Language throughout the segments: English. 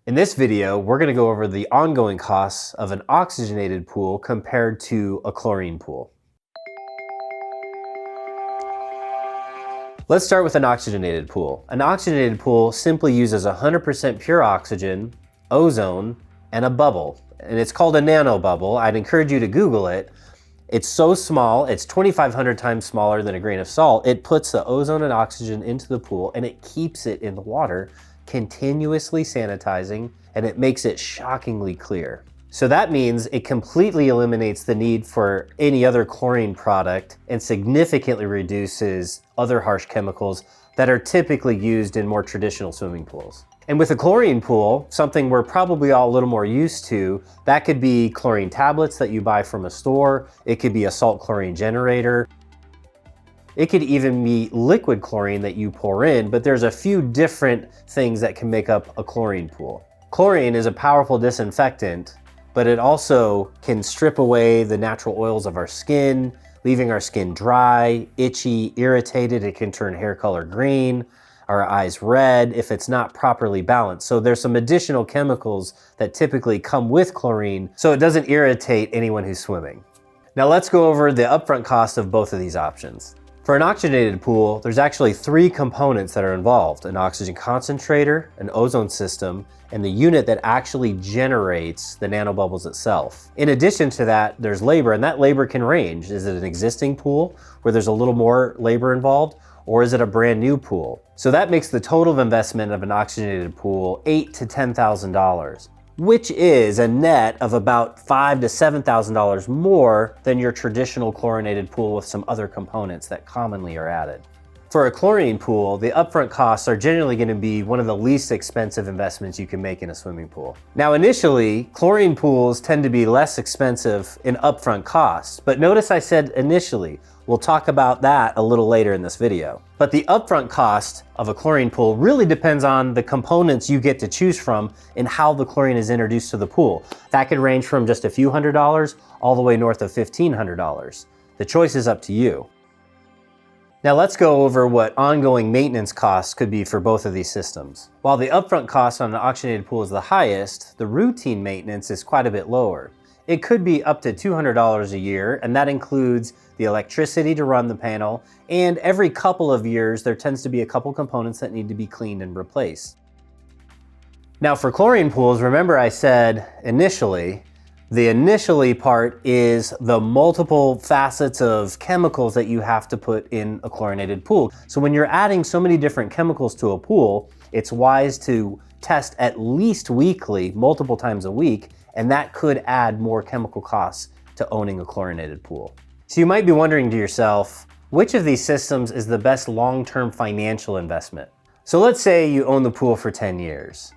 In this video, we're going to go over the ongoing costs of an oxygenated pool compared to a chlorine pool. Let's start with an oxygenated pool. An oxygenated pool simply uses 100% pure oxygen, ozone, and a bubble. And it's called a nanobubble. I'd encourage you to Google it. It's so small, it's 2,500 times smaller than a grain of salt. It puts the ozone and oxygen into the pool and it keeps it in the water, continuously sanitizing, and it makes it shockingly clear. So that means it completely eliminates the need for any other chlorine product and significantly reduces other harsh chemicals that are typically used in more traditional swimming pools. And with a chlorine pool, something we're probably all a little more used to, that could be chlorine tablets that you buy from a store. It could be a salt chlorine generator. It could even be liquid chlorine that you pour in, but there's a few different things that can make up a chlorine pool. Chlorine is a powerful disinfectant, but it also can strip away the natural oils of our skin, leaving our skin dry, itchy, irritated. It can turn hair color green, our eyes red if it's not properly balanced. So there's some additional chemicals that typically come with chlorine so it doesn't irritate anyone who's swimming. Now let's go over the upfront cost of both of these options. For an oxygenated pool, there's actually 3 components that are involved: an oxygen concentrator, an ozone system, and the unit that actually generates the nanobubbles itself. In addition to that, there's labor, and that labor can range. Is it an existing pool where there's a little more labor involved, or is it a brand new pool? So that makes the total investment of an oxygenated pool $8,000 to $10,000, which is a net of about $5,000 to $7,000 more than your traditional chlorinated pool with some other components that commonly are added. For a chlorine pool, the upfront costs are generally going to be one of the least expensive investments you can make in a swimming pool. Now initially, chlorine pools tend to be less expensive in upfront costs, but notice I said initially. We'll talk about that a little later in this video. But the upfront cost of a chlorine pool really depends on the components you get to choose from and how the chlorine is introduced to the pool. That could range from just a few $100s all the way north of $1,500. The choice is up to you. Now let's go over what ongoing maintenance costs could be for both of these systems. While the upfront cost on an oxygenated pool is the highest, the routine maintenance is quite a bit lower. It could be up to $200 a year, and that includes the electricity to run the panel, and every couple of years there tends to be a couple components that need to be cleaned and replaced. Now for chlorine pools, remember I said initially, the initially part is the multiple facets of chemicals that you have to put in a chlorinated pool. So when you're adding so many different chemicals to a pool, it's wise to test at least weekly, multiple times a week, and that could add more chemical costs to owning a chlorinated pool. So you might be wondering to yourself, which of these systems is the best long-term financial investment? So let's say you own the pool for 10 years.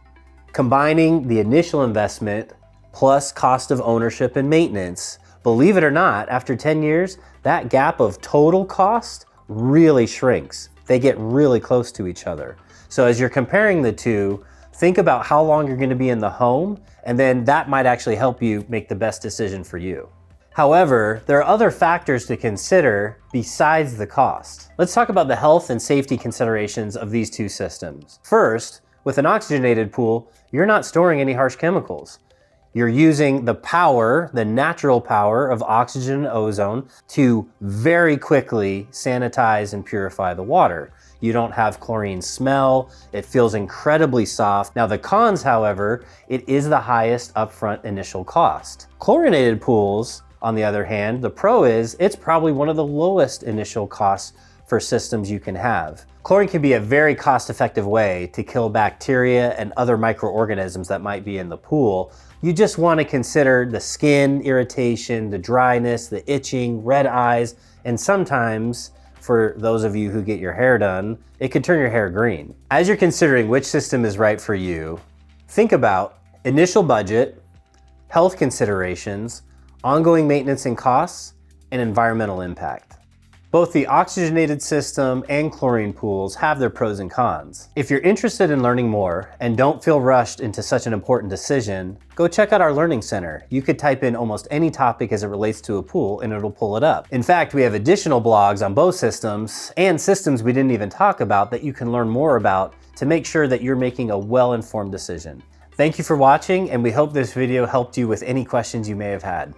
Combining the initial investment plus cost of ownership and maintenance, believe it or not, after 10 years, that gap of total cost really shrinks. They get really close to each other. So as you're comparing the two, think about how long you're going to be in the home, and then that might actually help you make the best decision for you. However, there are other factors to consider besides the cost. Let's talk about the health and safety considerations of these two systems. First, with an oxygenated pool, you're not storing any harsh chemicals. You're using the power, the natural power of oxygen and ozone to very quickly sanitize and purify the water. You don't have chlorine smell. It feels incredibly soft. Now the cons, however, it is the highest upfront initial cost. Chlorinated pools, on the other hand, the pro is it's probably one of the lowest initial costs for systems you can have. Chlorine can be a very cost-effective way to kill bacteria and other microorganisms that might be in the pool. You just want to consider the skin irritation, the dryness, the itching, red eyes, and sometimes, for those of you who get your hair done, it could turn your hair green. As you're considering which system is right for you, think about initial budget, health considerations, ongoing maintenance and costs, and environmental impact. Both the oxygenated system and chlorine pools have their pros and cons. If you're interested in learning more and don't feel rushed into such an important decision, go check out our Learning Center. You could type in almost any topic as it relates to a pool and it'll pull it up. In fact, we have additional blogs on both systems and systems we didn't even talk about that you can learn more about to make sure that you're making a well-informed decision. Thank you for watching, and we hope this video helped you with any questions you may have had.